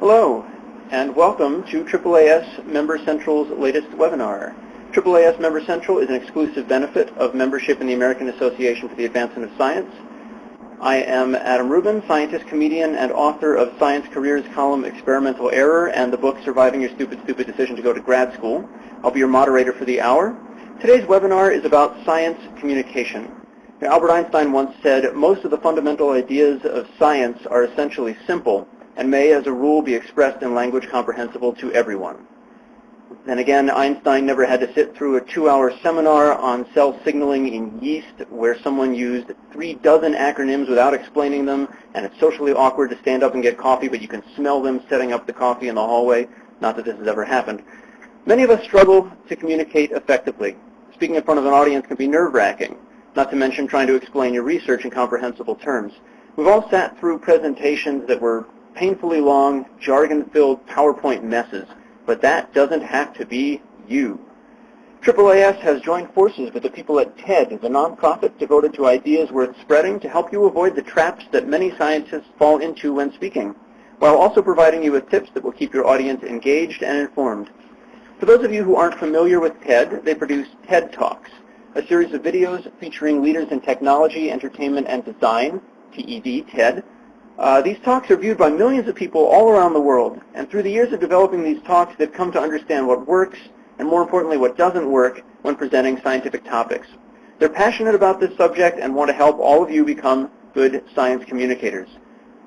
Hello, and welcome to AAAS Member Central's latest webinar. AAAS Member Central is an exclusive benefit of membership in the American Association for the Advancement of Science. I am Adam Rubin, scientist, comedian, and author of Science Careers column Experimental Error and the book Surviving Your Stupid Decision to Go to Grad School. I'll be your moderator for the hour. Today's webinar is about science communication. Now, Albert Einstein once said, most of the fundamental ideas of science are essentially simple and may, as a rule, be expressed in language comprehensible to everyone. Then again, Einstein never had to sit through a 2-hour seminar on cell signaling in yeast where someone used 36 acronyms without explaining them, and it's socially awkward to stand up and get coffee, but you can smell them setting up the coffee in the hallway. Not that this has ever happened. Many of us struggle to communicate effectively. Speaking in front of an audience can be nerve-wracking, not to mention trying to explain your research in comprehensible terms. We've all sat through presentations that were painfully long, jargon-filled PowerPoint messes, but that doesn't have to be you. AAAS has joined forces with the people at TED, the nonprofit devoted to ideas worth spreading, to help you avoid the traps that many scientists fall into when speaking, while also providing you with tips that will keep your audience engaged and informed. For those of you who aren't familiar with TED, they produce TED Talks, a series of videos featuring leaders in technology, entertainment, and design, TED, TED. These talks are viewed by millions of people all around the world, and through the years of developing these talks, they've come to understand what works, and more importantly, what doesn't work when presenting scientific topics. They're passionate about this subject and want to help all of you become good science communicators.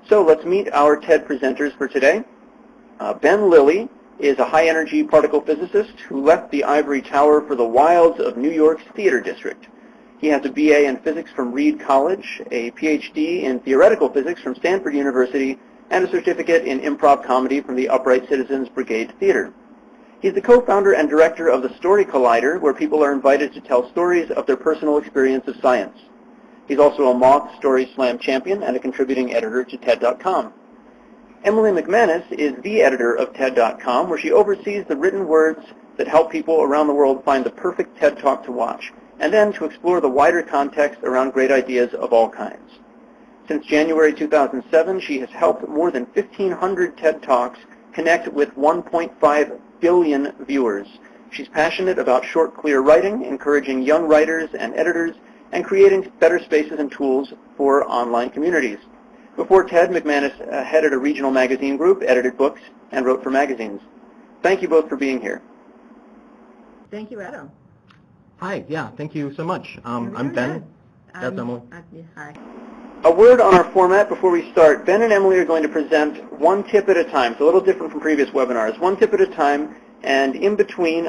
So let's meet our TED presenters for today. Ben Lilly is a high-energy particle physicist who left the ivory tower for the wilds of New York's theater district. He has a BA in physics from Reed College, a PhD in theoretical physics from Stanford University, and a certificate in improv comedy from the Upright Citizens Brigade Theater. He's the co-founder and director of the Story Collider, where people are invited to tell stories of their personal experience of science. He's also a Moth Story Slam champion and a contributing editor to TED.com. Emily McManus is the editor of TED.com, where she oversees the written words that help people around the world find the perfect TED Talk to watch, and then to explore the wider context around great ideas of all kinds. Since January 2007, she has helped more than 1,500 TED Talks connect with 1.5 billion viewers. She's passionate about short, clear writing, encouraging young writers and editors, and creating better spaces and tools for online communities. Before TED, McManus headed a regional magazine group, edited books, and wrote for magazines. Thank you both for being here. Thank you, Adam. Hi, yeah, thank you so much. I'm Ben. That's Emily. Hi. A word on our format before we start. Ben and Emily are going to present one tip at a time. It's a little different from previous webinars. One tip at a time, and in between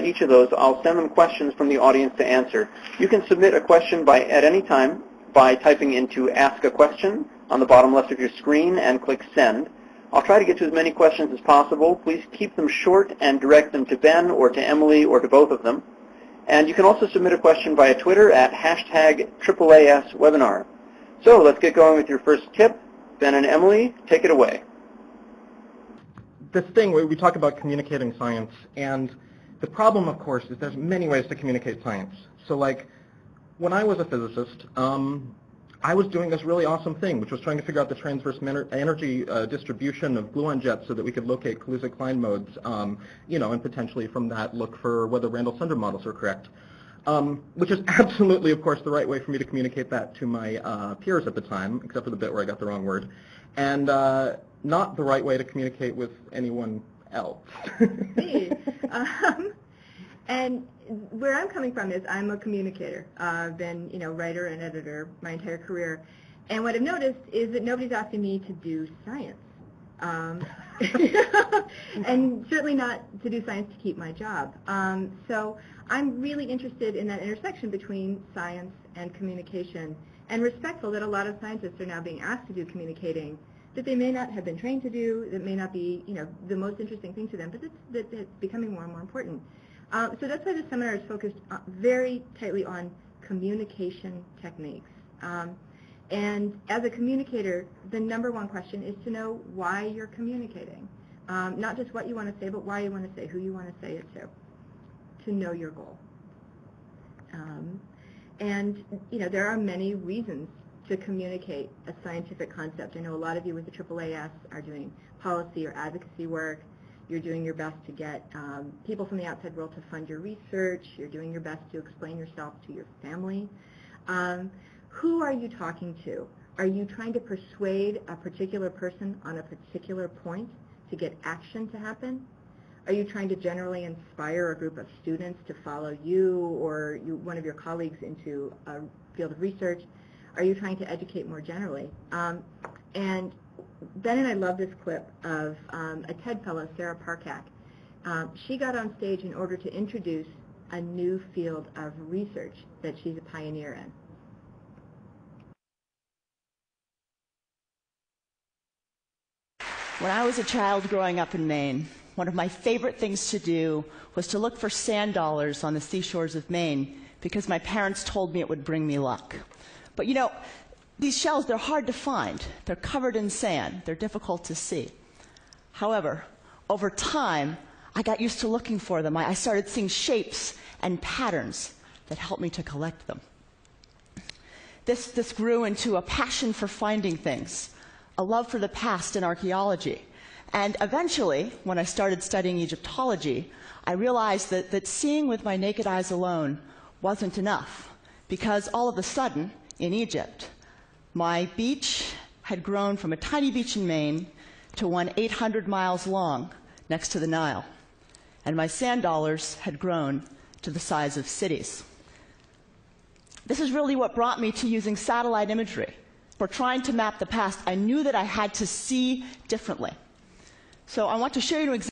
each of those, I'll send them questions from the audience to answer. You can submit a question at any time by typing into Ask a Question on the bottom left of your screen and click Send. I'll try to get to as many questions as possible. Please keep them short and direct them to Ben or to Emily or to both of them. And you can also submit a question via Twitter at #AAASwebinar. So let's get going with your first tip. Ben and Emily, take it away. This thing where we talk about communicating science, and the problem, of course, is there's many ways to communicate science. So like, when I was a physicist, I was doing this really awesome thing, which was trying to figure out the transverse energy distribution of gluon jets so that we could locate Kaluza-Klein modes, and potentially from that look for whether Randall-Sundrum models are correct, which is absolutely, of course, the right way for me to communicate that to my peers at the time, except for the bit where I got the wrong word, and not the right way to communicate with anyone else. And where I'm coming from is I'm a communicator. I've been, writer and editor my entire career. And what I've noticed is that nobody's asking me to do science. And certainly not to do science to keep my job. So I'm really interested in that intersection between science and communication, and respectful that a lot of scientists are now being asked to do communicating that they may not have been trained to do, that may not be, the most interesting thing to them, but it's becoming more and more important. So that's why this seminar is focused very tightly on communication techniques. And as a communicator, the number one question is to know why you're communicating. Not just what you want to say, but why you want to say, who you want to say it to know your goal. And there are many reasons to communicate a scientific concept. I know a lot of you with the AAAS are doing policy or advocacy work. You're doing your best to get people from the outside world to fund your research. You're doing your best to explain yourself to your family. Who are you talking to? Are you trying to persuade a particular person on a particular point to get action to happen? Are you trying to generally inspire a group of students to follow you or one of your colleagues into a field of research? Are you trying to educate more generally? And Ben and I love this clip of a TED fellow, Sarah Parcak. She got on stage in order to introduce a new field of research that she's a pioneer in. When I was a child growing up in Maine, one of my favorite things to do was to look for sand dollars on the seashores of Maine because my parents told me it would bring me luck. But you know, these shells, they're hard to find. They're covered in sand. They're difficult to see. However, over time, I got used to looking for them. I started seeing shapes and patterns that helped me to collect them. This grew into a passion for finding things, a love for the past in archaeology. And eventually, when I started studying Egyptology, I realized that seeing with my naked eyes alone wasn't enough, because all of a sudden, in Egypt, my beach had grown from a tiny beach in Maine to one 800 miles long next to the Nile. And my sand dollars had grown to the size of cities. This is really what brought me to using satellite imagery. For trying to map the past, I knew that I had to see differently. So I want to show you an example.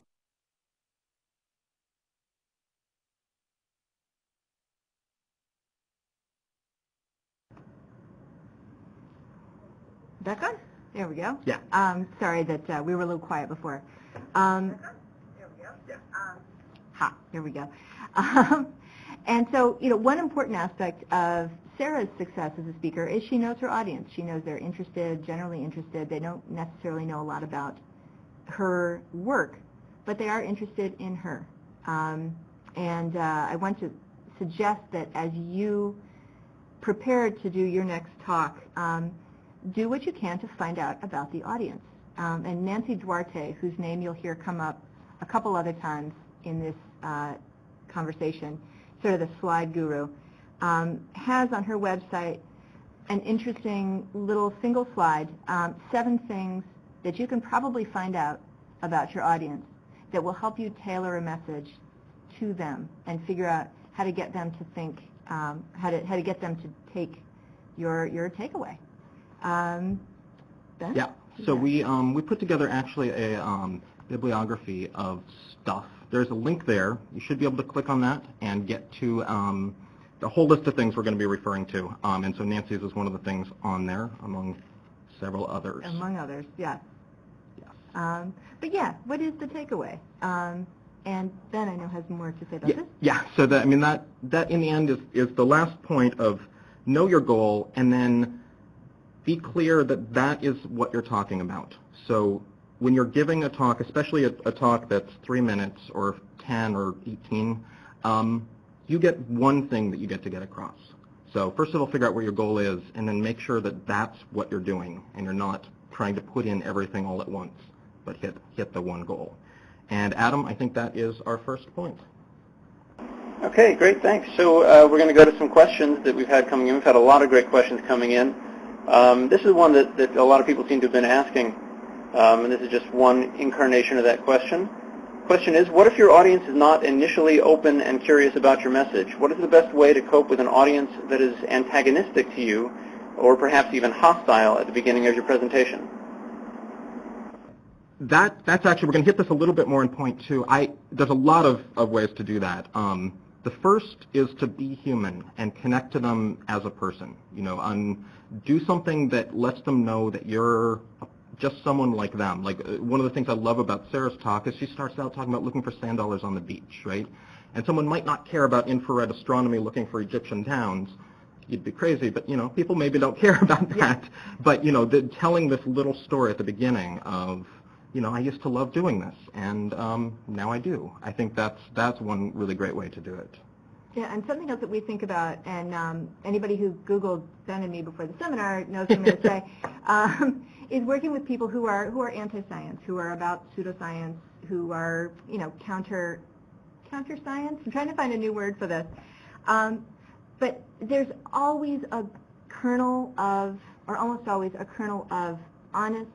Back on? There we go. Yeah. Sorry that we were a little quiet before. There we go. Yeah. Here we go. And so, you know, one important aspect of Sarah's success as a speaker is she knows her audience. She knows they're interested, generally interested. They don't necessarily know a lot about her work, but they are interested in her. And I want to suggest that as you prepare to do your next talk, do what you can to find out about the audience. And Nancy Duarte, whose name you'll hear come up a couple other times in this conversation, sort of the slide guru, has on her website an interesting little single slide, 7 things that you can probably find out about your audience that will help you tailor a message to them and figure out how to get them to think, how to get them to take your takeaway. Ben? Yeah. So we put together actually a bibliography of stuff. There's a link there. You should be able to click on that and get to the whole list of things we're going to be referring to. And so Nancy's is one of the things on there, among several others. Among others, yes. Yes. But yeah, what is the takeaway? And Ben, I know, has more to say about this. Yeah. So that in the end is the last point of know your goal and then be clear that that is what you're talking about. So when you're giving a talk, especially a talk that's 3 minutes or 10 or 18, you get one thing that you get to get across. So first of all, figure out what your goal is, and then make sure that that's what you're doing, and you're not trying to put in everything all at once, but hit the one goal. And Adam, I think that is our first point. Okay, great, thanks. So we're going to go to some questions that we've had coming in. We've had a lot of great questions coming in. This is one that a lot of people seem to have been asking, and this is just one incarnation of that question. Question is, what if your audience is not initially open and curious about your message? What is the best way to cope with an audience that is antagonistic to you or perhaps even hostile at the beginning of your presentation? That's actually, we're going to hit this a little bit more in point two. There's a lot of ways to do that. The first is to be human and connect to them as a person. You know, do something that lets them know that you're just someone like them. Like one of the things I love about Sarah's talk is she starts out talking about looking for sand dollars on the beach, right? And someone might not care about infrared astronomy looking for Egyptian towns. You'd be crazy, but you know, people maybe don't care about that. Yeah. But you know, telling this little story at the beginning of, you know, I used to love doing this, and now I do. I think that's one really great way to do it. Yeah, and something else that we think about, and anybody who Googled Ben and me before the seminar knows what I'm going to say, is working with people who are anti-science, who are about pseudoscience, who are, you know, counter science. I'm trying to find a new word for this. But there's always a kernel of, or almost always a kernel of honest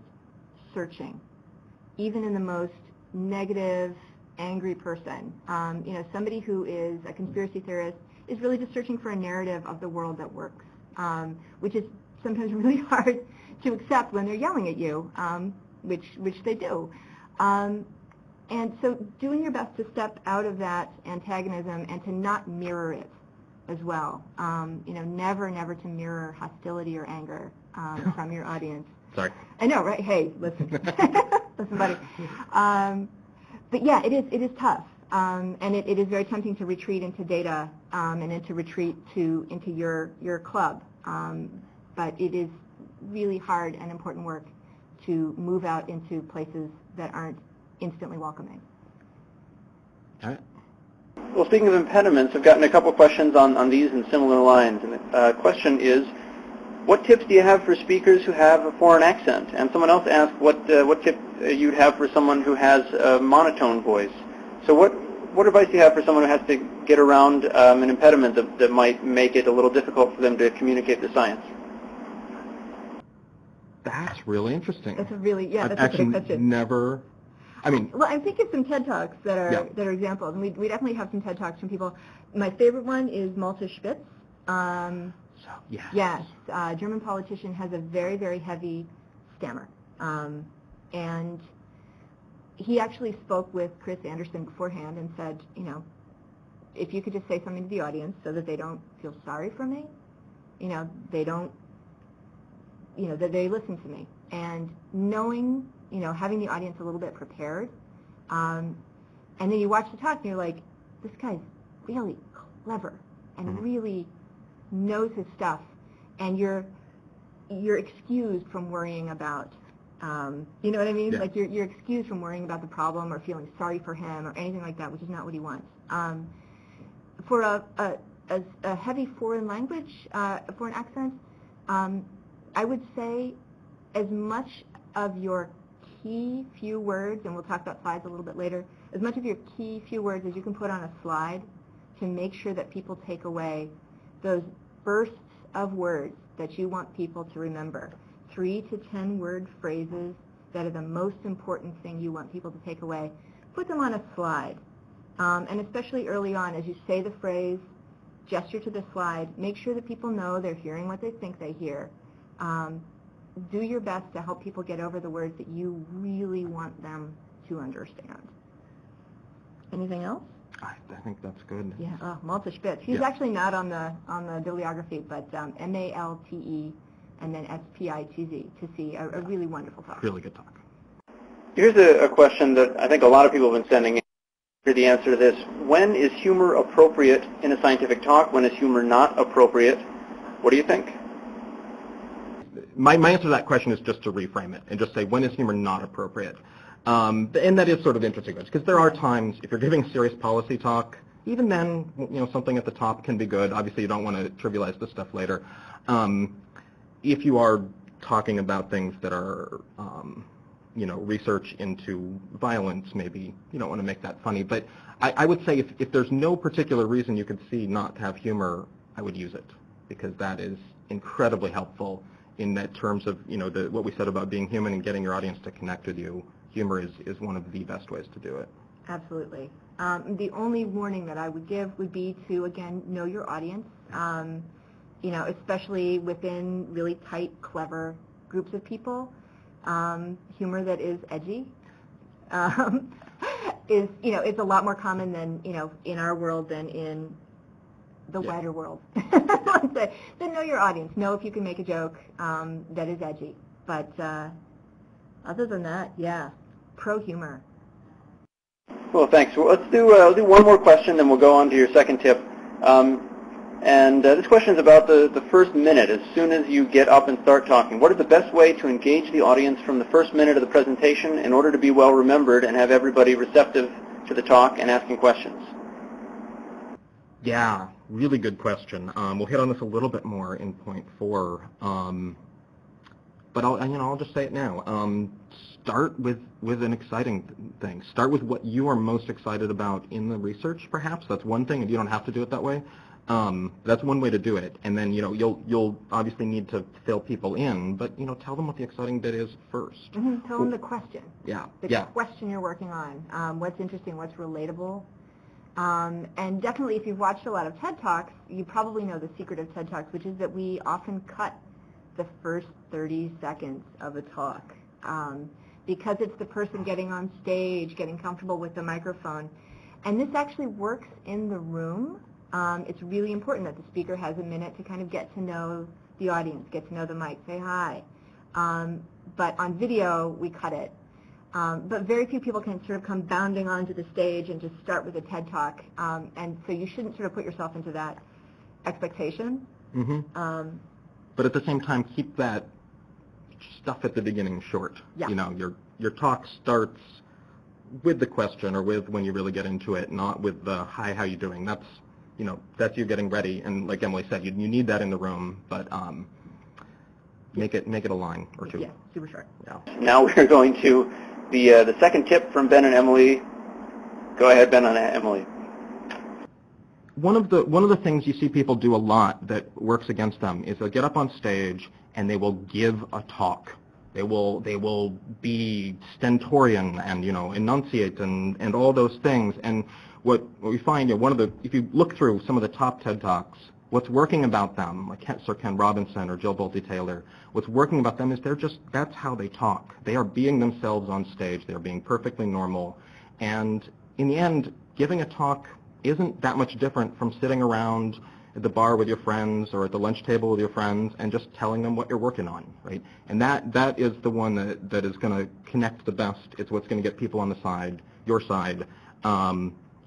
searching, even in the most negative, angry person. You know, somebody who is a conspiracy theorist is really just searching for a narrative of the world that works, which is sometimes really hard to accept when they're yelling at you, which they do. And so doing your best to step out of that antagonism and to not mirror it as well. You know, never to mirror hostility or anger from your audience. Sorry. I know, right? Hey, listen. Listen, buddy. But yeah, it is tough. And it is very tempting to retreat into data and then to retreat into your club. But it is really hard and important work to move out into places that aren't instantly welcoming. All right. Well, speaking of impediments, I've gotten a couple questions on these and similar lines. And the question is, what tips do you have for speakers who have a foreign accent? And someone else asked what tip you'd have for someone who has a monotone voice. So what advice do you have for someone who has to get around an impediment that might make it a little difficult for them to communicate the science? That's really interesting. That's a really, yeah, that's a actually good question. never, I mean. Well, I'm thinking of some TED Talks that are examples, and we definitely have some TED Talks from people. My favorite one is Malte Spitz. Yes. Yes, German politician, has a very, very heavy stammer. And he actually spoke with Chris Anderson beforehand and said, you know, if you could just say something to the audience so that they don't feel sorry for me, you know, they don't, you know, that they listen to me. And knowing, you know, having the audience a little bit prepared, and then you watch the talk and you're like, this guy's really clever and really knows his stuff, and you're excused from worrying about, you know what I mean? Yeah. Like you're excused from worrying about the problem or feeling sorry for him or anything like that, which is not what he wants. For a heavy foreign language, foreign accent, I would say as much of your key few words, and we'll talk about slides a little bit later, as much of your key few words as you can put on a slide to make sure that people take away those bursts of words that you want people to remember. 3 to 10 word phrases that are the most important thing you want people to take away. Put them on a slide. And especially early on, as you say the phrase, gesture to the slide, make sure that people know they're hearing what they think they hear. Do your best to help people get over the words that you really want them to understand. Anything else? I think that's good. Yeah, Malte Spitz. He's actually not on the bibliography, but M-A-L-T-E and then S-P-I-T-Z, to see a really wonderful talk. Really good talk. Here's a question that I think a lot of people have been sending in. Here's the answer to this. When is humor appropriate in a scientific talk? When is humor not appropriate? What do you think? My answer to that question is just to reframe it and just say, when is humor not appropriate? And that is sort of interesting, because there are times, if you're giving serious policy talk, even then, you know, something at the top can be good. Obviously, you don't want to trivialize this stuff later. If you are talking about things that are, you know, research into violence, maybe you don't want to make that funny. But I would say if there's no particular reason you could see not to have humor, I would use it, because that is incredibly helpful in that terms of, you know, what we said about being human and getting your audience to connect with you. Humor is one of the best ways to do it. Absolutely. The only warning that I would give would be to, again, know your audience, you know, especially within really tight, clever groups of people. Humor that is edgy is, you know, it's a lot more common than, you know, in our world than in the wider world. Then know your audience. Know if you can make a joke that is edgy. But other than that, yeah, pro-humor. Well, thanks. Well, let's do one more question, then we'll go on to your second tip. This question is about the first minute. As soon as you get up and start talking, what is the best way to engage the audience from the first minute of the presentation in order to be well remembered and have everybody receptive to the talk and asking questions? Yeah, really good question. We'll hit on this a little bit more in point 4. but I'll just say it now. Start with an exciting thing. Start with what you are most excited about in the research, perhaps. That's one thing, and you don't have to do it that way. That's one way to do it. And then, you'll obviously need to fill people in, but, tell them what the exciting bit is first. Mm-hmm. Tell them the question. Yeah. The question you're working on. What's interesting, what's relatable. And definitely, if you've watched a lot of TED Talks, you probably know the secret of TED Talks, which is that we often cut the first 30 seconds of a talk. Because it's the person getting on stage, getting comfortable with the microphone. And this actually works in the room. It's really important that the speaker has a minute to kind of get to know the audience, get to know the mic, say hi. But on video, we cut it. But very few people can sort of come bounding onto the stage and just start with a TED Talk. And so you shouldn't sort of put yourself into that expectation. Mm-hmm. But at the same time, keep that stuff at the beginning short. Yeah. Your talk starts with the question or with when you really get into it, not with the hi, how you doing. That's you getting ready. And like Emily said, you need that in the room, but make it a line or two. Yeah, super short. Yeah. Now we're going to the second tip from Ben and Emily. Go ahead, Ben and Emily. One of the things you see people do a lot that works against them is they'll get up on stage and they will give a talk. They will be stentorian and enunciate and all those things. And what we find, if you look through some of the top TED Talks, what's working about them, like Sir Ken Robinson or Jill Bolte Taylor, what's working about them is that's how they talk. They are being themselves on stage. They're being perfectly normal. And in the end, giving a talk isn't that much different from sitting around at the bar with your friends or at the lunch table with your friends and just telling them what you're working on, right? And that is the one that is going to connect the best. It's what's going to get people on the side, your side,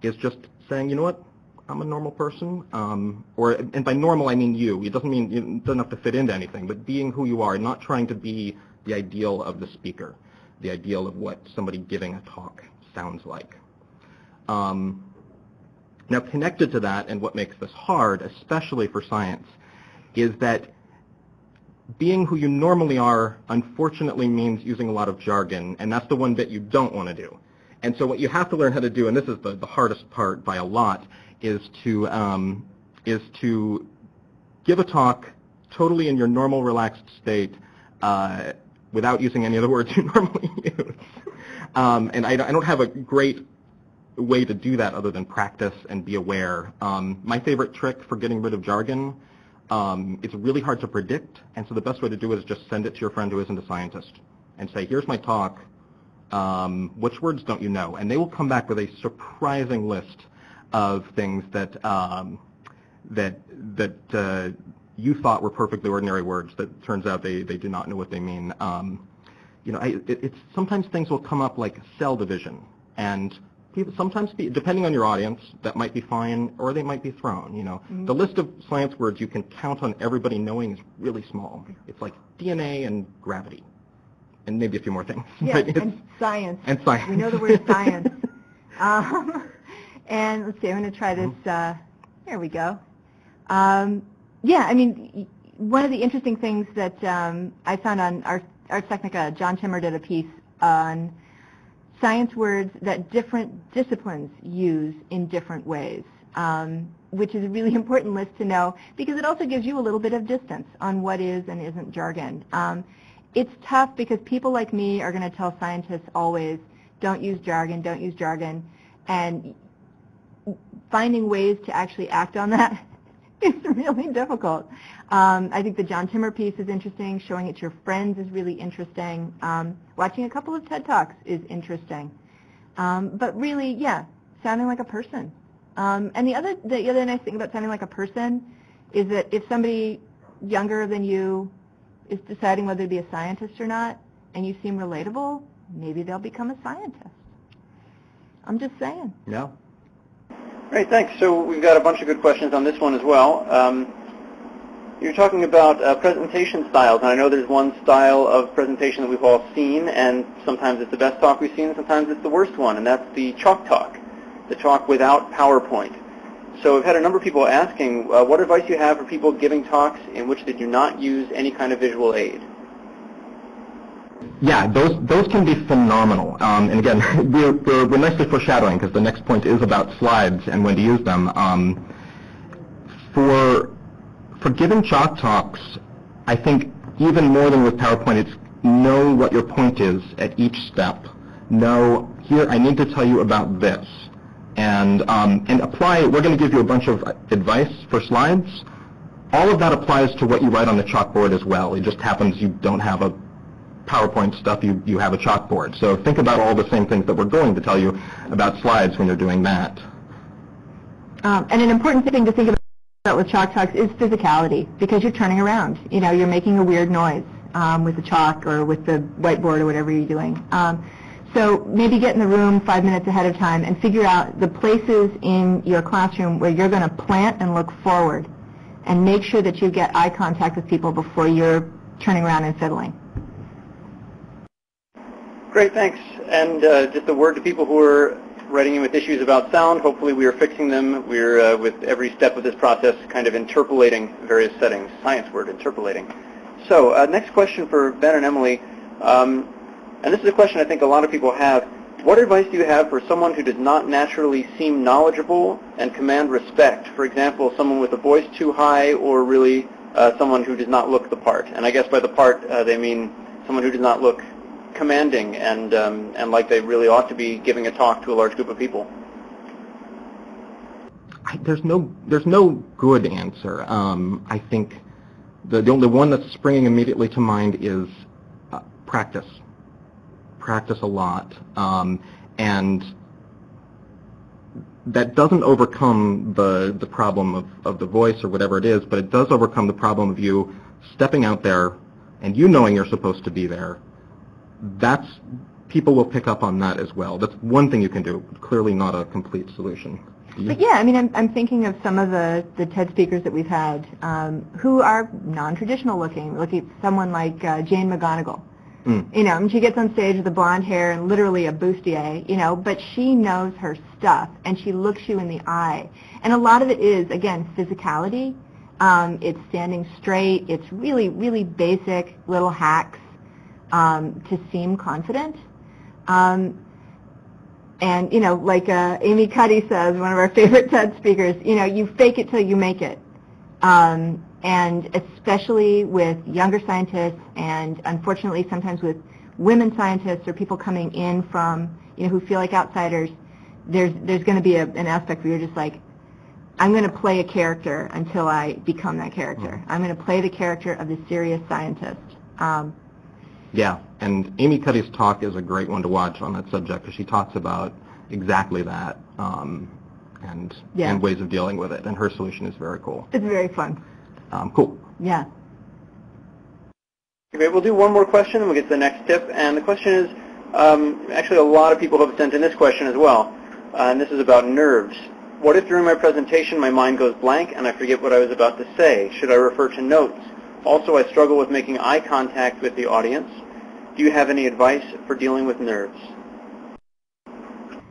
is just saying, you know what, I'm a normal person, and by normal I mean you. It doesn't have to fit into anything, but being who you are, not trying to be the ideal of the speaker, the ideal of what somebody giving a talk sounds like. Now, connected to that, and what makes this hard, especially for science, is that being who you normally are, unfortunately, means using a lot of jargon, and that's the one bit you don't want to do. And so what you have to learn how to do, and this is the hardest part by a lot, is to give a talk totally in your normal, relaxed state without using any of the words you normally use. And I don't have a great way to do that other than practice and be aware. My favorite trick for getting rid of jargon, it's really hard to predict, and so the best way to do it is just send it to your friend who isn't a scientist and say, here's my talk, which words don't you know? And they will come back with a surprising list of things that you thought were perfectly ordinary words that turns out they do not know what they mean. It's sometimes things will come up like cell division, and sometimes, depending on your audience, that might be fine, or they might be thrown. Mm-hmm. The list of science words you can count on everybody knowing is really small. It's like DNA and gravity, and maybe a few more things. Yeah, and science. And science. We know the word science. And let's see, I'm going to try this. There we go. One of the interesting things that I found on Ars Technica, John Timmer did a piece on science words that different disciplines use in different ways, which is a really important list to know because it also gives you a little bit of distance on what is and isn't jargon. It's tough because people like me are going to tell scientists always, don't use jargon, and finding ways to actually act on that is really difficult. I think the John Timmer piece is interesting. Showing it to your friends is really interesting. Watching a couple of TED Talks is interesting. But really, yeah, sounding like a person. And the other nice thing about sounding like a person is that if somebody younger than you is deciding whether to be a scientist or not, and you seem relatable, maybe they'll become a scientist. I'm just saying. Yeah. Great, thanks. So we've got a bunch of good questions on this one as well. You're talking about presentation styles, and I know there's one style of presentation that we've all seen, and sometimes it's the best talk we've seen, and sometimes it's the worst one, and that's the chalk talk, the talk without PowerPoint. So we've had a number of people asking what advice you have for people giving talks in which they do not use any kind of visual aid. Yeah, those can be phenomenal. And again, we're nicely foreshadowing because the next point is about slides and when to use them. For giving chalk talks, I think even more than with PowerPoint, it's know what your point is at each step. Know, here, I need to tell you about this. And apply, we're going to give you a bunch of advice for slides. All of that applies to what you write on the chalkboard as well. It just happens you don't have a PowerPoint stuff, you have a chalkboard. So think about all the same things that we're going to tell you about slides when you're doing that. And an important thing to think about with chalk talks is physicality, because you're turning around. You know, you're making a weird noise with the chalk or with the whiteboard or whatever you're doing. So maybe get in the room 5 minutes ahead of time and figure out the places in your classroom where you're going to plant and look forward, and make sure that you get eye contact with people before you're turning around and fiddling. Great, thanks. And just a word to people who are writing in with issues about sound. Hopefully we are fixing them. We're, with every step of this process, kind of interpolating various settings. Science word, interpolating. So next question for Ben and Emily. And this is a question I think a lot of people have. What advice do you have for someone who does not naturally seem knowledgeable and command respect? For example, someone with a voice too high, or really someone who does not look the part. And I guess by the part they mean someone who does not look commanding and like they really ought to be giving a talk to a large group of people. There's no good answer. I think the only one that's springing immediately to mind is practice. Practice a lot, and that doesn't overcome the problem of the voice or whatever it is, but it does overcome the problem of you stepping out there and you knowing you're supposed to be there. People will pick up on that as well. That's one thing you can do, clearly not a complete solution. But yeah, I mean, I'm thinking of some of the TED speakers that we've had who are non-traditional looking. Look at someone like Jane McGonigal. You know, and she gets on stage with the blonde hair and literally a bustier, you know, but she knows her stuff and she looks you in the eye. And a lot of it is, again, physicality. It's standing straight. It's really, really basic little hacks to seem confident. And, you know, like Amy Cuddy says, one of our favorite TED speakers, you know, you fake it till you make it. And especially with younger scientists, and unfortunately sometimes with women scientists or people coming in from, you know, who feel like outsiders, there's going to be an aspect where you're just like, I'm going to play a character until I become that character. I'm going to play the character of the serious scientist. Yeah, and Amy Cuddy's talk is a great one to watch on that subject, because she talks about exactly that and ways of dealing with it, and her solution is very cool. It's very fun. Cool. Yeah. Okay, we'll do one more question and we'll get to the next tip. And the question is, actually a lot of people have sent in this question as well, and this is about nerves. What if during my presentation my mind goes blank and I forget what I was about to say? Should I refer to notes? Also, I struggle with making eye contact with the audience. Do you have any advice for dealing with nerves?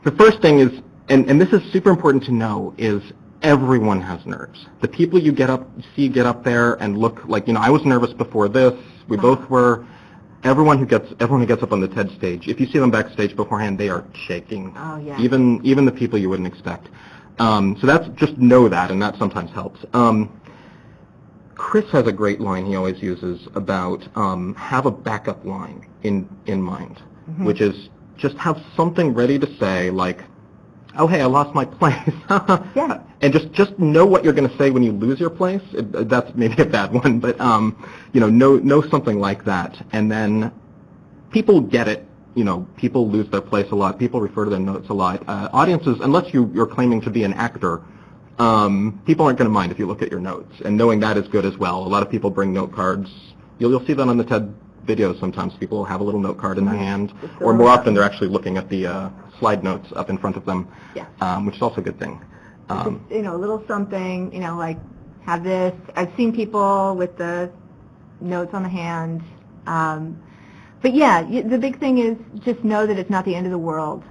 The first thing is, and this is super important to know, is everyone has nerves. The people you get up there and look like, you know, I was nervous before this. We both were. Everyone who gets up on the TED stage, if you see them backstage beforehand, they are shaking. Oh yeah. Even the people you wouldn't expect. So that's, just know that, and that sometimes helps. Chris has a great line he always uses about have a backup line in mind, which is just have something ready to say, like, oh, hey, I lost my place. Yeah. And just know what you're going to say when you lose your place. That's maybe a bad one, but you know something like that. And then people get it. You know, people lose their place a lot. People refer to their notes a lot. Audiences, unless you're claiming to be an actor, people aren't going to mind if you look at your notes. And knowing that is good as well. A lot of people bring note cards. You'll see that on the TED videos sometimes. People will have a little note card in their hand, or more often they're actually looking at the slide notes up in front of them, which is also a good thing. Just, you know, a little something, you know, like have this. I've seen people with the notes on the hand. But yeah, the big thing is just know that it's not the end of the world,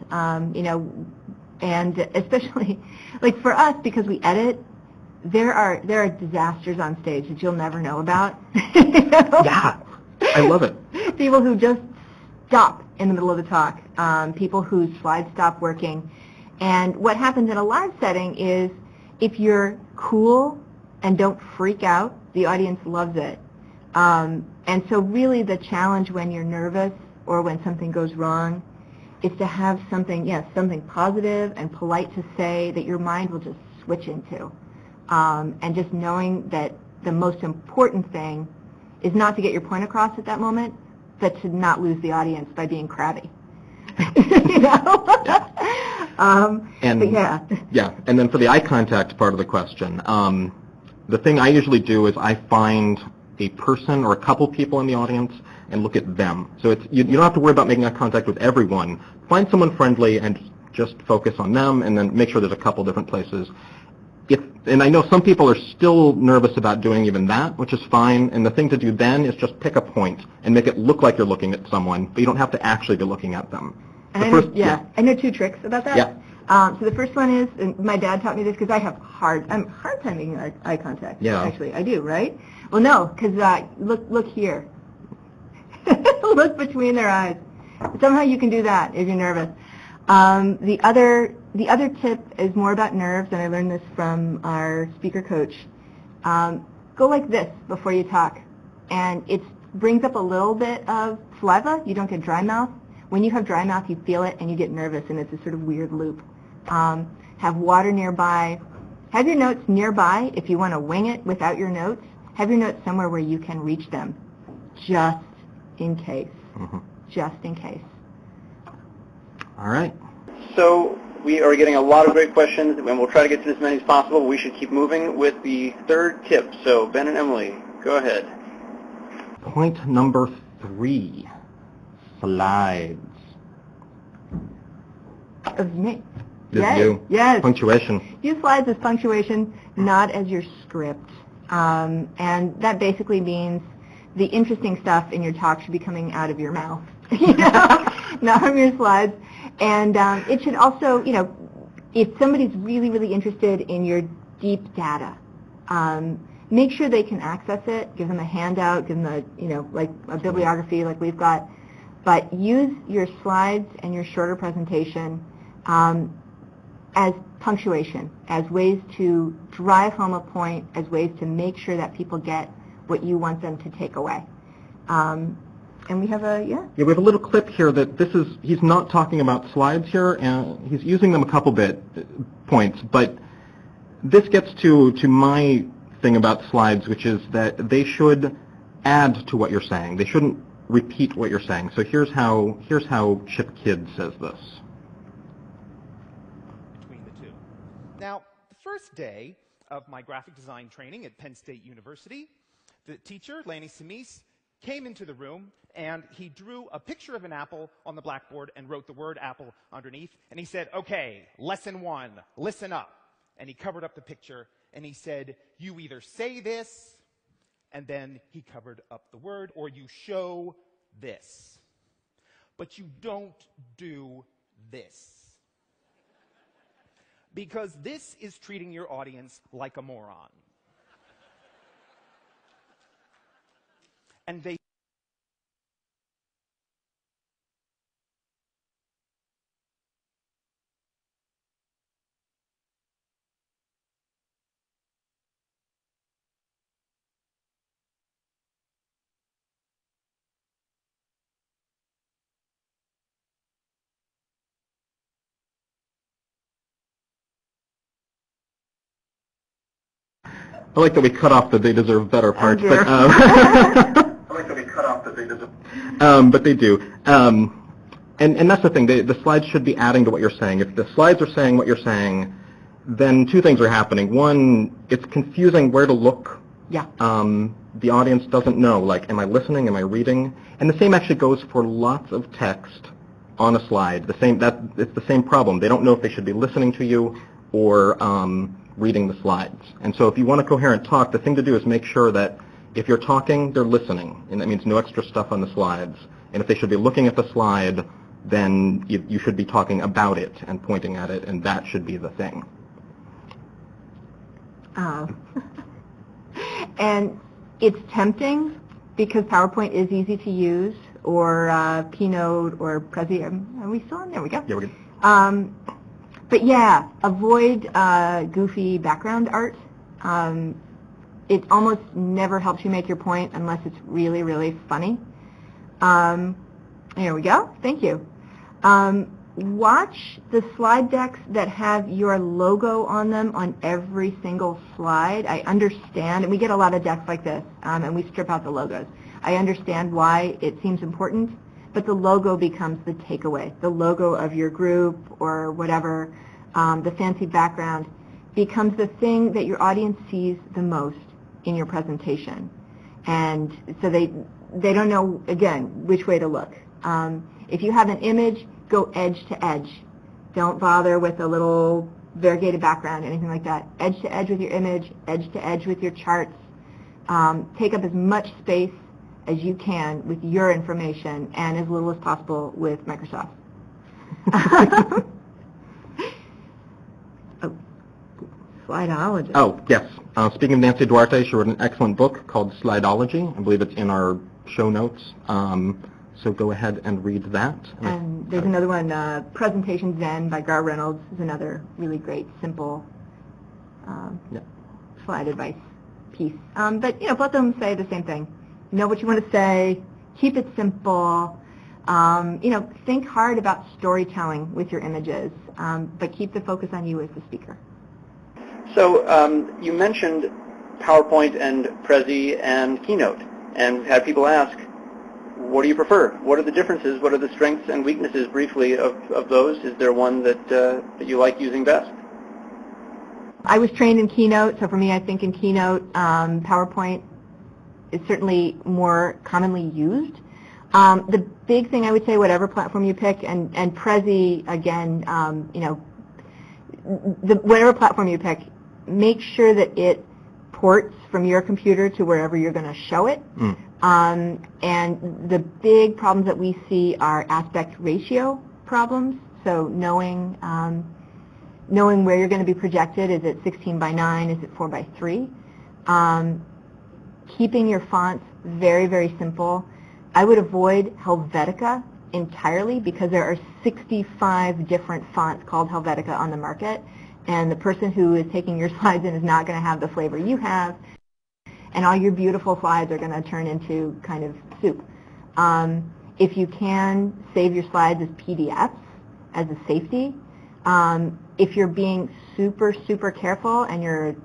you know, and especially like for us, because we edit, there are disasters on stage that you'll never know about. You know? Yeah, I love it. People who just stop in the middle of the talk, people whose slides stop working. And what happens in a live setting is if you're cool and don't freak out, the audience loves it. And so really the challenge when you're nervous or when something goes wrong is to have something, something positive and polite to say that your mind will just switch into. And just knowing that the most important thing is not to get your point across at that moment, but to not lose the audience by being crabby. You know? Yeah. And then for the eye contact part of the question, the thing I usually do is I find a person or a couple people in the audience and look at them. So it's you don't have to worry about making eye contact with everyone. Find someone friendly and just focus on them, and then make sure there's a couple different places. And I know some people are still nervous about doing even that, which is fine. And the thing to do then is just pick a point and make it look like you're looking at someone, but you don't have to actually be looking at them. I know 2 tricks about that. Yeah. So the first one is, and my dad taught me this because I'm hard time making eye contact. Yeah. Actually, I do, right? Well, no, because look here. Look between their eyes. Somehow you can do that if you're nervous. The other tip is more about nerves, and I learned this from our speaker coach. Go like this before you talk, and it brings up a little bit of saliva. You don't get dry mouth. When you have dry mouth, you feel it, and you get nervous, and it's a sort of weird loop. Have water nearby. Have your notes nearby if you want to wing it without your notes. Have your notes somewhere where you can reach them, just in case. Mm-hmm. Just in case. All right. So we are getting a lot of great questions, and we'll try to get to as many as possible. We should keep moving with the third tip. So Ben and Emily, go ahead. Point number 3, slides. Of me. This Yes. is you. Yes. Punctuation. Use slides as punctuation, not as your script. And that basically means the interesting stuff in your talk should be coming out of your mouth, not from your slides. And it should also, if somebody's really, really interested in your deep data, make sure they can access it. Give them a handout. Give them like a bibliography like we've got. But use your slides and your shorter presentation as punctuation, as ways to drive home a point, as ways to make sure that people get what you want them to take away. And we have we have a little clip here that he's not talking about slides here, and he's using them a couple points, but this gets to my thing about slides, which is that they should add to what you're saying. They shouldn't repeat what you're saying. So here's how Chip Kidd says this. Between the two. Now, the first day of my graphic design training at Penn State University, the teacher, Issa Mies, came into the room, and he drew a picture of an apple on the blackboard and wrote the word apple underneath. And he said, "Okay, lesson 1, listen up." And he covered up the picture, and he said, "You either say this," and then he covered up the word, "or you show this. But you don't do this. Because this is treating your audience like a moron." And they I like that we cut off the "they deserve better" part, but but they do. And that's the thing. The slides should be adding to what you're saying. If the slides are saying what you're saying, then 2 things are happening. One, it's confusing where to look. Yeah. The audience doesn't know, like, am I listening? Am I reading? And the same actually goes for lots of text on a slide. It's the same problem. They don't know if they should be listening to you or reading the slides. And so if you want a coherent talk, the thing to do is make sure that if you're talking, they're listening, and that means no extra stuff on the slides. And if they should be looking at the slide, then you should be talking about it and pointing at it, and that should be the thing. And it's tempting because PowerPoint is easy to use, or Keynote or Prezi. Are we still on? There we go. Yeah, we're good. But yeah, avoid goofy background art. It almost never helps you make your point unless it's really, really funny. Here we go. Thank you. Watch the slide decks that have your logo on them on every single slide. I understand, and we get a lot of decks like this, and we strip out the logos. I understand why it seems important, but the logo becomes the takeaway. The logo of your group or whatever, the fancy background, becomes the thing that your audience sees the most in your presentation. And so they don't know, again, which way to look. If you have an image, go edge to edge. Don't bother with a little variegated background, anything like that. Edge to edge with your image, edge to edge with your charts. Take up as much space as you can with your information and as little as possible with Microsoft. Slideology. Oh, yes. Speaking of Nancy Duarte, she wrote an excellent book called Slideology. I believe it's in our show notes. So go ahead and read that. And there's another one, Presentation Zen by Gar Reynolds, is another really great, simple slide advice piece. But both of them say the same thing. Know what you want to say. Keep it simple. Think hard about storytelling with your images, but keep the focus on you as the speaker. So you mentioned PowerPoint and Prezi and Keynote, and had people ask, what do you prefer? What are the differences? What are the strengths and weaknesses, briefly, of those? Is there one that you like using best? I was trained in Keynote, so for me, I think in Keynote, PowerPoint is certainly more commonly used. The big thing I would say, whatever platform you pick, and Prezi, again, whatever platform you pick, make sure that it ports from your computer to wherever you're going to show it. And the big problems that we see are aspect ratio problems. So knowing where you're going to be projected. Is it 16 by 9? Is it 4 by 3? Keeping your fonts very, very simple. I would avoid Helvetica entirely because there are 65 different fonts called Helvetica on the market, and the person who is taking your slides in is not going to have the flavor you have, and all your beautiful slides are going to turn into kind of soup. If you can, save your slides as PDFs as a safety. If you're being super, super careful and you're a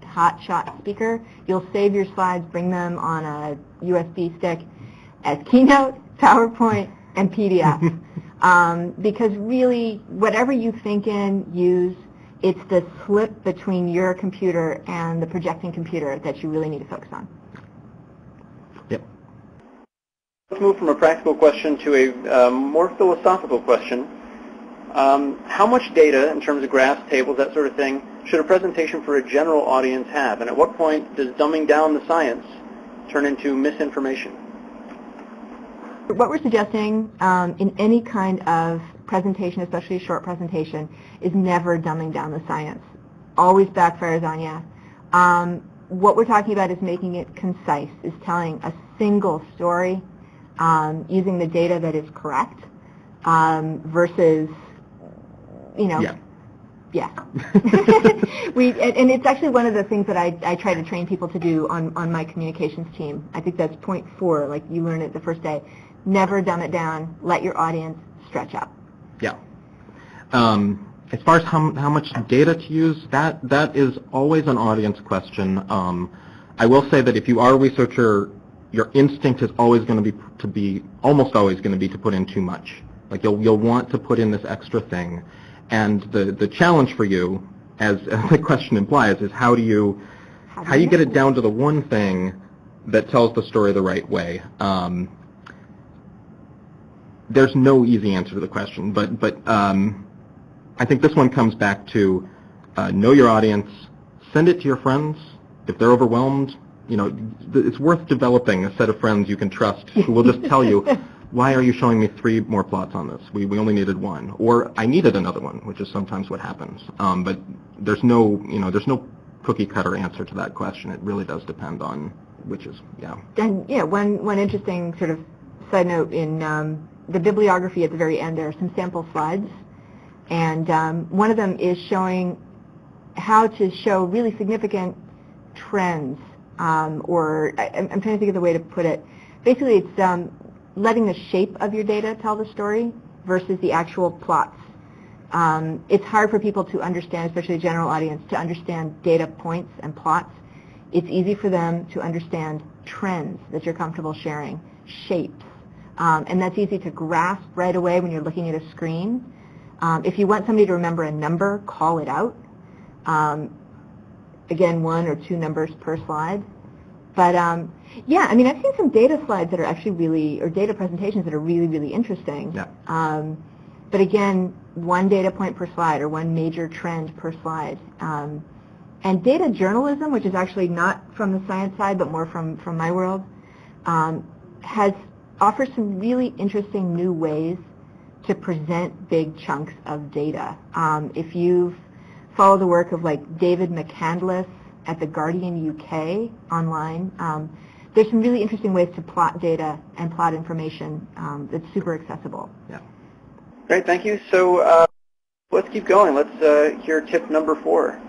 hot-shot speaker, you'll save your slides, bring them on a USB stick as Keynote, PowerPoint, and PDF. Because really, whatever you think in, use, it's the slip between your computer and the projecting computer that you really need to focus on. Yep. Let's move from a practical question to a more philosophical question. How much data, in terms of graphs, tables, that sort of thing, should a presentation for a general audience have? And at what point does dumbing down the science turn into misinformation? What we're suggesting in any kind of presentation, especially a short presentation, is never dumbing down the science. Always backfires on you. What we're talking about is making it concise, is telling a single story using the data that is correct versus, yeah. And it's actually one of the things that I try to train people to do on my communications team. I think that's point 4, like you learn it the first day. Never dumb it down. Let your audience stretch up. Yeah. As far as how much data to use, that is always an audience question. I will say that if you are a researcher, your instinct is always going to be almost always going to be to put in too much. Like you'll want to put in this extra thing, and the challenge for you, as the question implies, is how do you get it down to the one thing that tells the story the right way. There's no easy answer to the question, but I think this one comes back to know your audience, send it to your friends. If they're overwhelmed, it's worth developing a set of friends you can trust who will just tell you, why are you showing me 3 more plots on this? We only needed 1, or I needed another one, which is sometimes what happens. But there's no cookie cutter answer to that question. It really does depend on which is, yeah. And one interesting sort of side note, in the bibliography at the very end, there are some sample slides, and one of them is showing how to show really significant trends, or I'm trying to think of the way to put it. Basically, it's letting the shape of your data tell the story versus the actual plots. It's hard for people to understand, especially the general audience, to understand data points and plots. It's easy for them to understand trends that you're comfortable sharing, shapes, and that's easy to grasp right away when you're looking at a screen. If you want somebody to remember a number, call it out. Again, 1 or 2 numbers per slide. But yeah, I mean, I've seen some data slides that are actually really, or data presentations that are really, really interesting. Yeah. But again, 1 data point per slide or 1 major trend per slide. And data journalism, which is actually not from the science side, but more from my world, offers some really interesting new ways to present big chunks of data. If you've followed the work of like David McCandless at the Guardian UK online, there's some really interesting ways to plot data and plot information that's super accessible. Yeah. Great, thank you. So let's keep going. Let's hear tip number 4.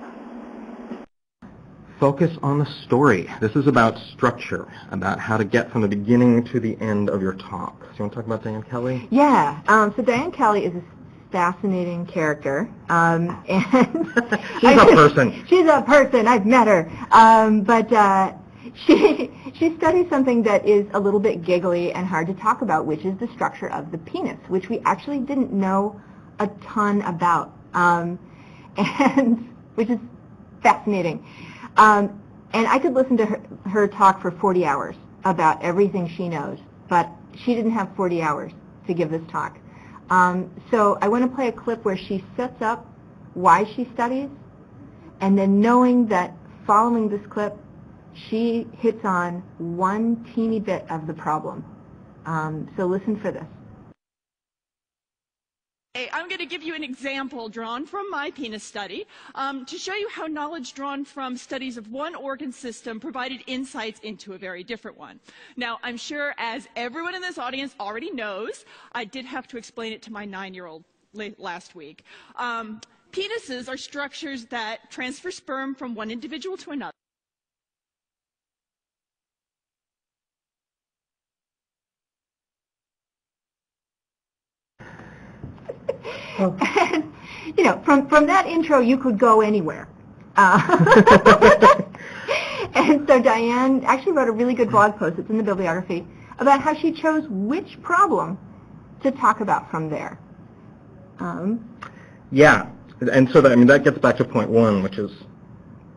Focus on the story. This is about structure, about how to get from the beginning to the end of your talk. So you want to talk about Diane Kelly? Yeah. So Diane Kelly is a fascinating character. And she's a person. She's a person. I've met her. But she studies something that is a little bit giggly and hard to talk about, which is the structure of the penis, which we actually didn't know a ton about, and which is fascinating. And I could listen to her talk for 40 hours about everything she knows, but she didn't have 40 hours to give this talk. So I want to play a clip where she sets up why she studies, and then knowing that following this clip, she hits on 1 teeny bit of the problem. So listen for this. I'm going to give you an example drawn from my penis study to show you how knowledge drawn from studies of one organ system provided insights into a very different one. Now, I'm sure as everyone in this audience already knows, I did have to explain it to my 9-year-old last week. Penises are structures that transfer sperm from one individual to another. And, you know, from that intro, you could go anywhere. And so Diane actually wrote a really good blog post, it's in the bibliography, about how she chose which problem to talk about from there. Yeah, and so that gets back to point 1, which is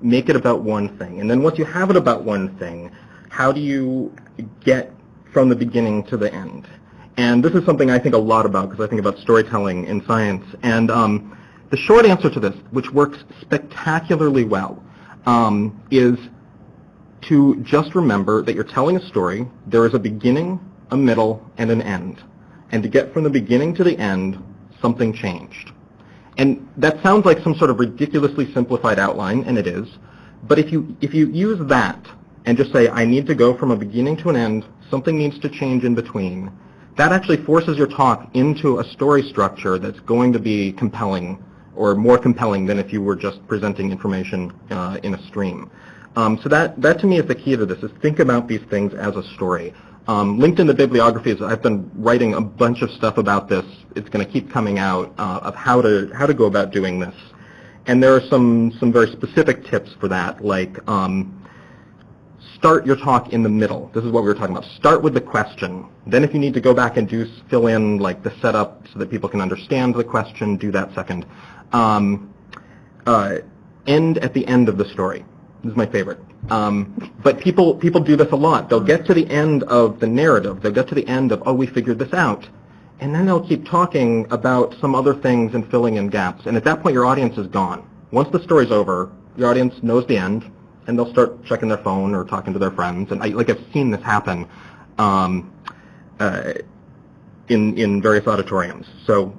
make it about one thing. And then once you have it about one thing, how do you get from the beginning to the end? And this is something I think a lot about because I think about storytelling in science. And the short answer to this, which works spectacularly well, is to just remember that you're telling a story. There is a beginning, a middle, and an end. And to get from the beginning to the end, something changed. And that sounds like some sort of ridiculously simplified outline, and it is. But if you use that and just say, I need to go from a beginning to an end, something needs to change in between, that actually forces your talk into a story structure that's going to be compelling, or more compelling than if you were just presenting information in a stream. So that to me is the key to this, is think about these things as a story. Linked in the bibliographies, I've been writing a bunch of stuff about this. It's going to keep coming out of how to go about doing this. And there are some very specific tips for that, like start your talk in the middle. This is what we were talking about. Start with the question. Then if you need to go back and fill in like the setup so that people can understand the question, do that second. End at the end of the story. This is my favorite. But people do this a lot. They'll get to the end of the narrative. They'll get to the end of, oh, we figured this out. And then they'll keep talking about some other things and filling in gaps. And at that point, your audience is gone. Once the story's over, your audience knows the end, and they'll start checking their phone or talking to their friends. And I've seen this happen in various auditoriums. So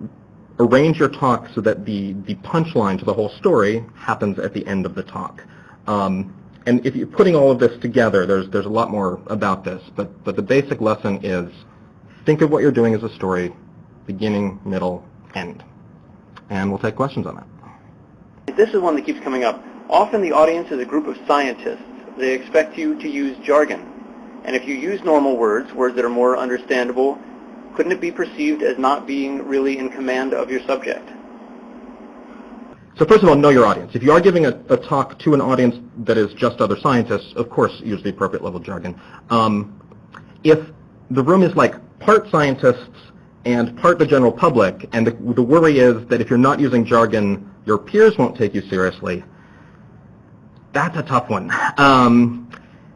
arrange your talk so that the punchline to the whole story happens at the end of the talk. And if you're putting all of this together, there's a lot more about this, but the basic lesson is think of what you're doing as a story, beginning, middle, end. And we'll take questions on that. This is one that keeps coming up. Often the audience is a group of scientists. They expect you to use jargon. And if you use normal words, words that are more understandable, couldn't it be perceived as not being really in command of your subject? So first of all, know your audience. If you are giving a talk to an audience that is just other scientists, of course, use the appropriate level of jargon. If the room is like part scientists and part the general public, and the worry is that if you're not using jargon, your peers won't take you seriously, that's a tough one.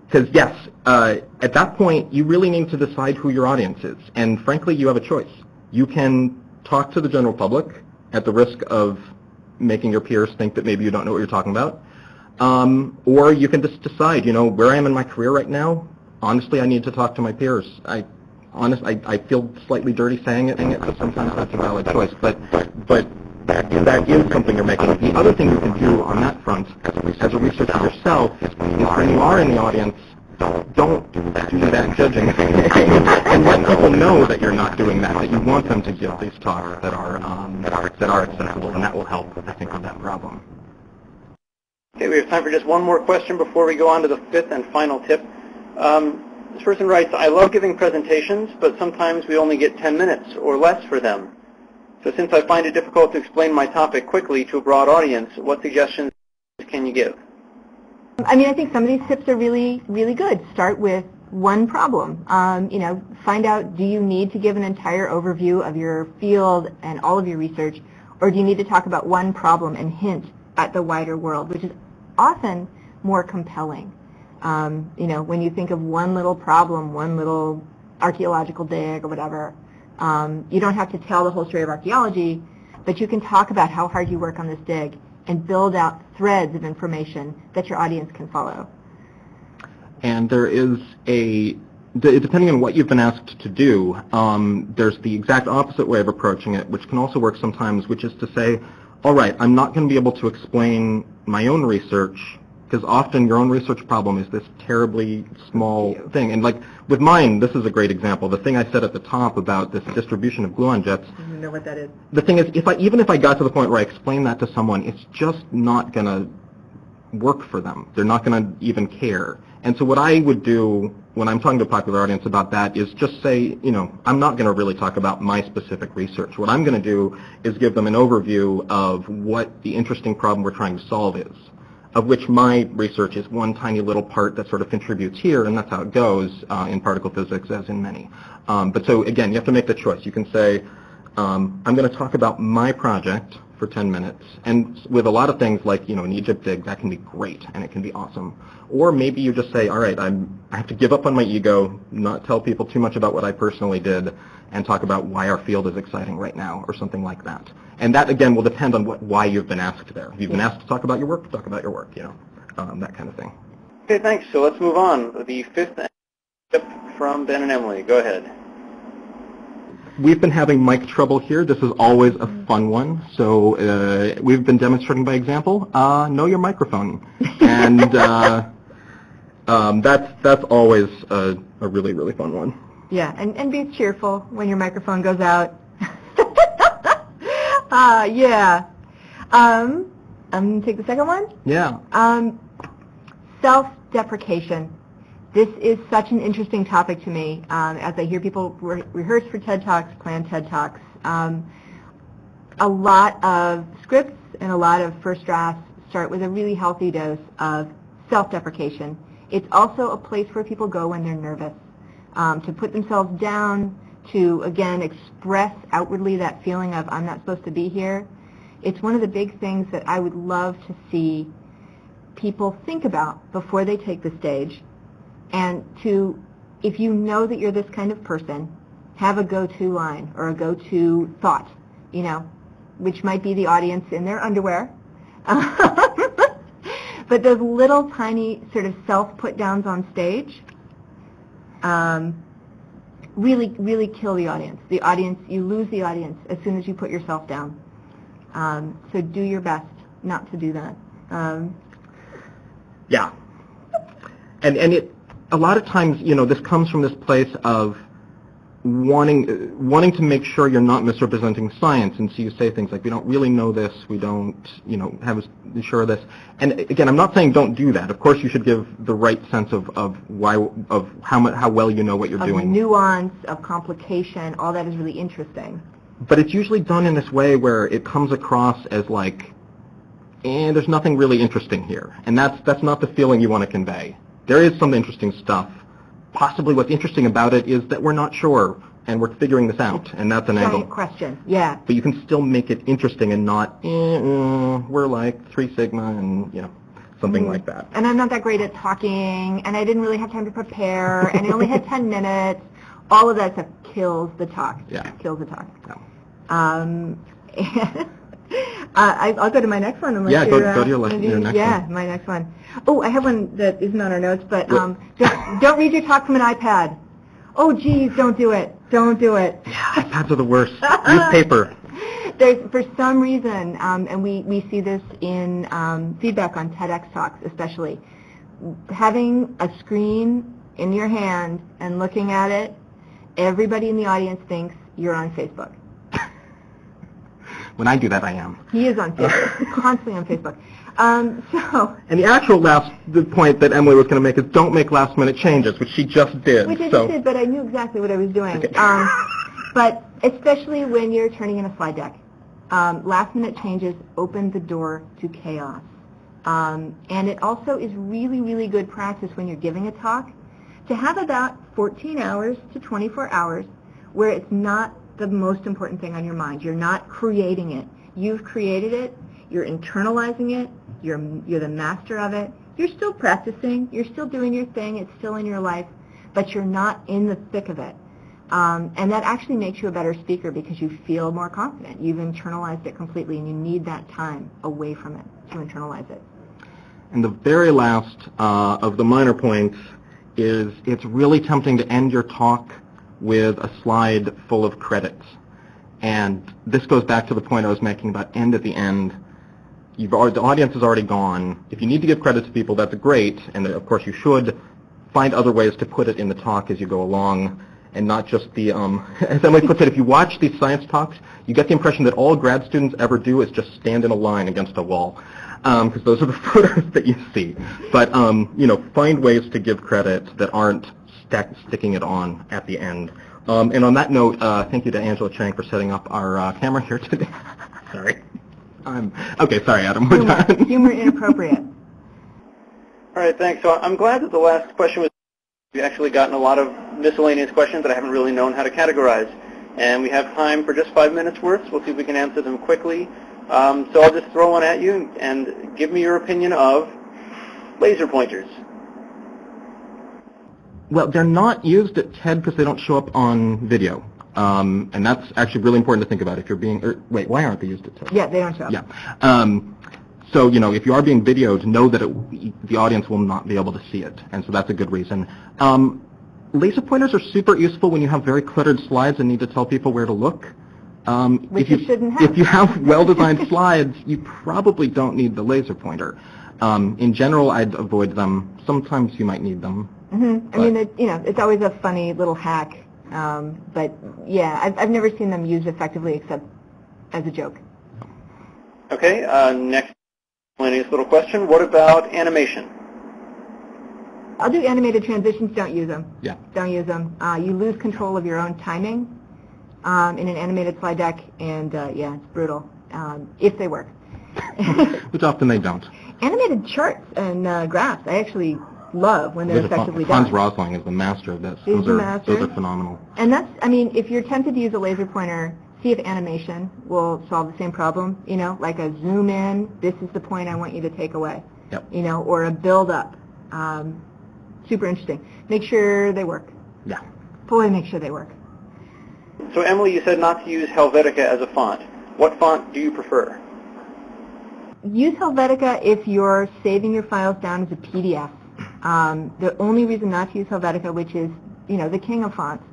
Because yes, at that point, you really need to decide who your audience is. And frankly, you have a choice. You can talk to the general public at the risk of making your peers think that maybe you don't know what you're talking about. Or you can just decide, where I am in my career right now, honestly, I need to talk to my peers. I feel slightly dirty saying it, but sometimes that's a valid choice. But that is something you're making. The other thing you can do on that front, as a researcher yourself, is when you are in the audience, don't do that judging and let people know that you're not doing that you want them to give these talks that are accessible, and that will help, I think, with that problem. Okay, we have time for just one more question before we go on to the fifth and final tip. This person writes, I love giving presentations, but sometimes we only get 10 minutes or less for them. So since I find it difficult to explain my topic quickly to a broad audience, what suggestions can you give? I think some of these tips are really, really good. Start with one problem. Find out, do you need to give an entire overview of your field and all of your research, or do you need to talk about one problem and hint at the wider world, which is often more compelling. When you think of one little problem, one little archaeological dig or whatever, you don't have to tell the whole story of archaeology, but you can talk about how hard you work on this dig and build out threads of information that your audience can follow. And there is depending on what you've been asked to do, there's the exact opposite way of approaching it, which can also work sometimes, which is to say, all right, I'm not going to be able to explain my own research, because often your own research problem is this terribly small thing. And like with mine, this is a great example. The thing I said at the top about this distribution of gluon jets. You know what that is. The thing is, even if I got to the point where I explain that to someone, it's just not going to work for them. They're not going to even care. And so what I would do when I'm talking to a popular audience about that is just say, I'm not going to really talk about my specific research. What I'm going to do is give them an overview of what the interesting problem we're trying to solve is, of which my research is one tiny little part that sort of contributes here, and that's how it goes in particle physics, as in many. But so, again, you have to make the choice. You can say, I'm going to talk about my project for 10 minutes. And with a lot of things like, an Egypt dig, that can be great, and it can be awesome. Or maybe you just say, all right, I have to give up on my ego, not tell people too much about what I personally did, and talk about why our field is exciting right now, or something like that. And that, again, will depend on why you've been asked there. If you've been asked to talk about your work, talk about your work, that kind of thing. Okay, thanks. So let's move on. The fifth tip from Ben and Emily. Go ahead. We've been having mic trouble here. This is always a fun one. So we've been demonstrating by example. Know your microphone. And that's always a really, really fun one. Yeah, and be cheerful when your microphone goes out. Yeah. I'm going to take the second one. Yeah. Self-deprecation. This is such an interesting topic to me as I hear people rehearse for TED Talks, plan TED Talks. A lot of scripts and a lot of first drafts start with a really healthy dose of self-deprecation. It's also a place where people go when they're nervous, to put themselves down, to, again, express outwardly that feeling of, I'm not supposed to be here. It's one of the big things that I would love to see people think about before they take the stage. And to, if you know that you're this kind of person, have a go-to line or a go-to thought, which might be the audience in their underwear. But those little tiny sort of self-put-downs on stage really, really kill the audience. The audience, you lose the audience as soon as you put yourself down. So do your best not to do that. Yeah. And a lot of times, this comes from this place of wanting to make sure you're not misrepresenting science, and so you say things like, we don't really know this, we don't, have sure of this. And again, I'm not saying don't do that. Of course, you should give the right sense of how well you know what you're doing. Of nuance, of complication, all that is really interesting. But it's usually done in this way where it comes across as like, there's nothing really interesting here, and that's not the feeling you want to convey. There is some interesting stuff. Possibly what's interesting about it is that we're not sure, and we're figuring this out, and that's an angle. Giant question, yeah. But you can still make it interesting and not, we're like 3 sigma and, something like that. And I'm not that great at talking, and I didn't really have time to prepare, and I only had 10 minutes. All of that stuff kills the talk. Yeah. Kills the talk. Yeah. I'll go to my next one. Yeah, go to your next one. Yeah, my next one. Oh, I have one that isn't on our notes, but don't read your talk from an iPad. Oh, geez, don't do it. Don't do it. Yeah, iPads are the worst. Use paper. There's, for some reason, and we see this in feedback on TEDx talks especially, having a screen in your hand and looking at it, everybody in the audience thinks you're on Facebook. When I do that, I am. He is on Facebook, constantly on Facebook. And the actual the point that Emily was going to make is don't make last-minute changes, which she just did. Which I just did, but I knew exactly what I was doing. Okay. But especially when you're turning in a slide deck, last-minute changes open the door to chaos. And it also is really, really good practice when you're giving a talk to have about 14 hours to 24 hours where it's not the most important thing on your mind. You're not creating it. You've created it. You're internalizing it. You're the master of it. You're still practicing. You're still doing your thing. It's still in your life, but you're not in the thick of it. And that actually makes you a better speaker because you feel more confident. You've internalized it completely, and you need that time away from it to internalize it. And the very last of the minor points is it's really tempting to end your talk with a slide full of credits. And this goes back to the point I was making about end at the end. The audience is already gone. If you need to give credit to people, that's great, and of course you should find other ways to put it in the talk as you go along, and not just the, as Emily puts it, if you watch these science talks, you get the impression that all grad students ever do is just stand in a line against a wall, because those are the photos that you see. But, find ways to give credit that aren't sticking it on at the end. And on that note, thank you to Angela Chang for setting up our camera here today. Sorry. Okay, sorry, Adam. We're done. Humor inappropriate. All right, thanks. So I'm glad that the last question was, we've actually gotten a lot of miscellaneous questions that I haven't really known how to categorize. And we have time for just 5 minutes worth. We'll see if we can answer them quickly. So I'll just throw one at you and give me your opinion of laser pointers. Well, they're not used at TED because they don't show up on video. And that's actually really important to think about if you're being, wait, why aren't they used at TED? Yeah, they don't show up. Yeah. So, if you are being videoed, know that the audience will not be able to see it. And so that's a good reason. Laser pointers are super useful when you have very cluttered slides and need to tell people where to look. Which you shouldn't have. If you have well-designed slides, you probably don't need the laser pointer. In general, I'd avoid them. Sometimes you might need them. Mm-hmm. I mean, it's always a funny little hack. But yeah, I've never seen them used effectively except as a joke. Okay, next miscellaneous little question. What about animation? I'll do animated transitions. Don't use them. Yeah. Don't use them. You lose control of your own timing in an animated slide deck, and yeah, it's brutal if they work. Which often they don't. Animated charts and graphs, I actually love when they're effectively done. Hans Rosling is the master of this. He's the master. Those are phenomenal. And that's, if you're tempted to use a laser pointer, see if animation will solve the same problem. Like a zoom in, this is the point I want you to take away. Yep. Or a build up. Super interesting. Make sure they work. Yeah. Boy, make sure they work. So Emily, you said not to use Helvetica as a font. What font do you prefer? Use Helvetica if you're saving your files down as a PDF. The only reason not to use Helvetica, which is, the king of fonts,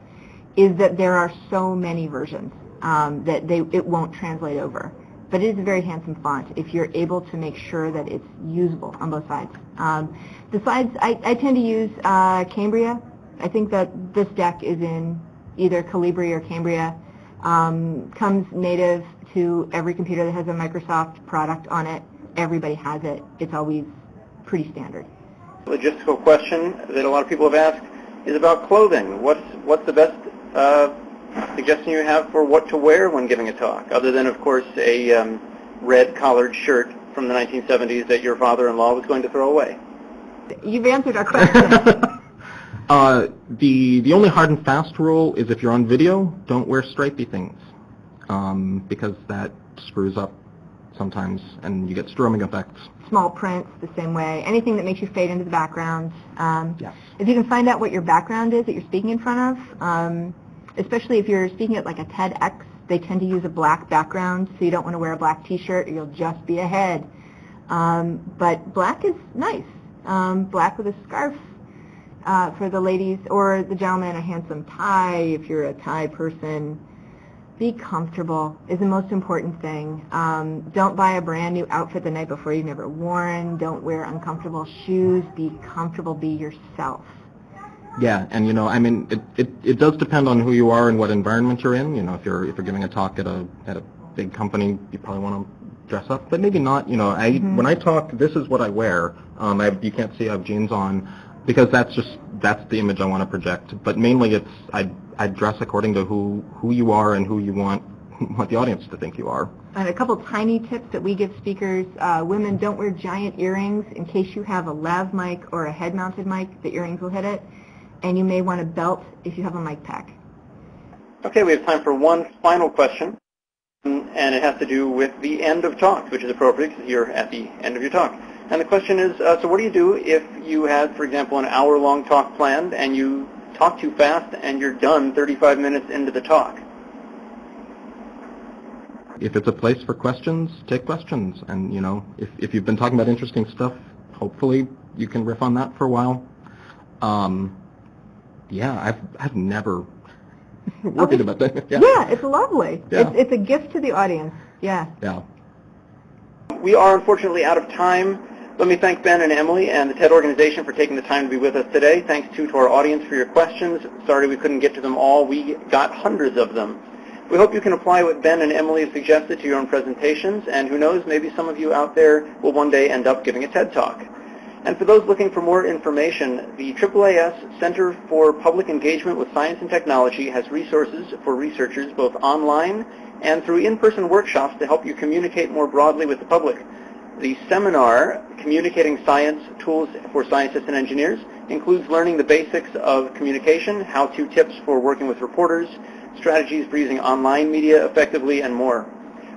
is that there are so many versions that it won't translate over. But it is a very handsome font if you're able to make sure that it's usable on both sides. The sides, I tend to use Cambria. I think that this deck is in either Calibri or Cambria. Comes native to every computer that has a Microsoft product on it. Everybody has it. It's always pretty standard. Logistical question that a lot of people have asked is about clothing. What's the best suggestion you have for what to wear when giving a talk, other than, of course, a red collared shirt from the 1970s that your father-in-law was going to throw away? You've answered our question. The only hard and fast rule is if you're on video, don't wear stripy things, because that screws up sometimes and you get stroming effects. Small prints the same way. Anything that makes you fade into the background. Yeah. If you can find out what your background is that you're speaking in front of, especially if you're speaking at like a TEDx, they tend to use a black background, so you don't want to wear a black t-shirt or you'll just be ahead. But black is nice. Black with a scarf for the ladies, or the gentleman, a handsome tie if you're a tie person. Be comfortable is the most important thing. Don't buy a brand new outfit the night before you've never worn. Don't wear uncomfortable shoes. Be comfortable. Be yourself. Yeah, and you know, I mean, it does depend on who you are and what environment you're in. You know, if you're giving a talk at a big company, you probably want to dress up, but maybe not. You know, when I talk, this is what I wear. You can't see I have jeans on, because that's the image I want to project. But mainly, I dress according to who you are and who you want the audience to think you are. And a couple tiny tips that we give speakers: women, don't wear giant earrings in case you have a lav mic or a head-mounted mic. The earrings will hit it. And you may want a belt if you have a mic pack. Okay, we have time for one final question, and it has to do with the end of talks, which is appropriate because you're at the end of your talk. And the question is, so what do you do if you had, for example, an hour-long talk planned and you talk too fast and you're done 35 minutes into the talk? If it's a place for questions, take questions. And, you know, if you've been talking about interesting stuff, hopefully you can riff on that for a while. Yeah, I've never worried about that. Yeah, it's lovely. Yeah. It's a gift to the audience. Yeah. Yeah. We are unfortunately out of time. Let me thank Ben and Emily and the TED organization for taking the time to be with us today. Thanks to our audience for your questions. Sorry we couldn't get to them all. We got hundreds of them. We hope you can apply what Ben and Emily have suggested to your own presentations, and who knows, maybe some of you out there will one day end up giving a TED Talk. And for those looking for more information, the AAAS Center for Public Engagement with Science and Technology has resources for researchers both online and through in-person workshops to help you communicate more broadly with the public. The seminar, Communicating Science Tools for Scientists and Engineers, includes learning the basics of communication, how-to tips for working with reporters, strategies for using online media effectively, and more.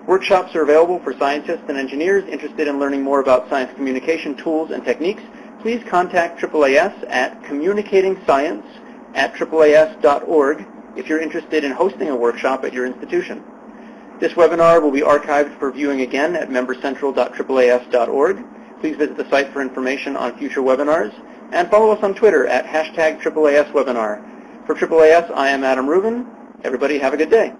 Workshops are available for scientists and engineers interested in learning more about science communication tools and techniques. Please contact AAAS at communicatingscience@AAAS.org if you're interested in hosting a workshop at your institution. This webinar will be archived for viewing again at membercentral.AAAS.org. Please visit the site for information on future webinars, and follow us on Twitter at #AAASwebinar. For AAAS, I am Adam Rubin. Everybody have a good day.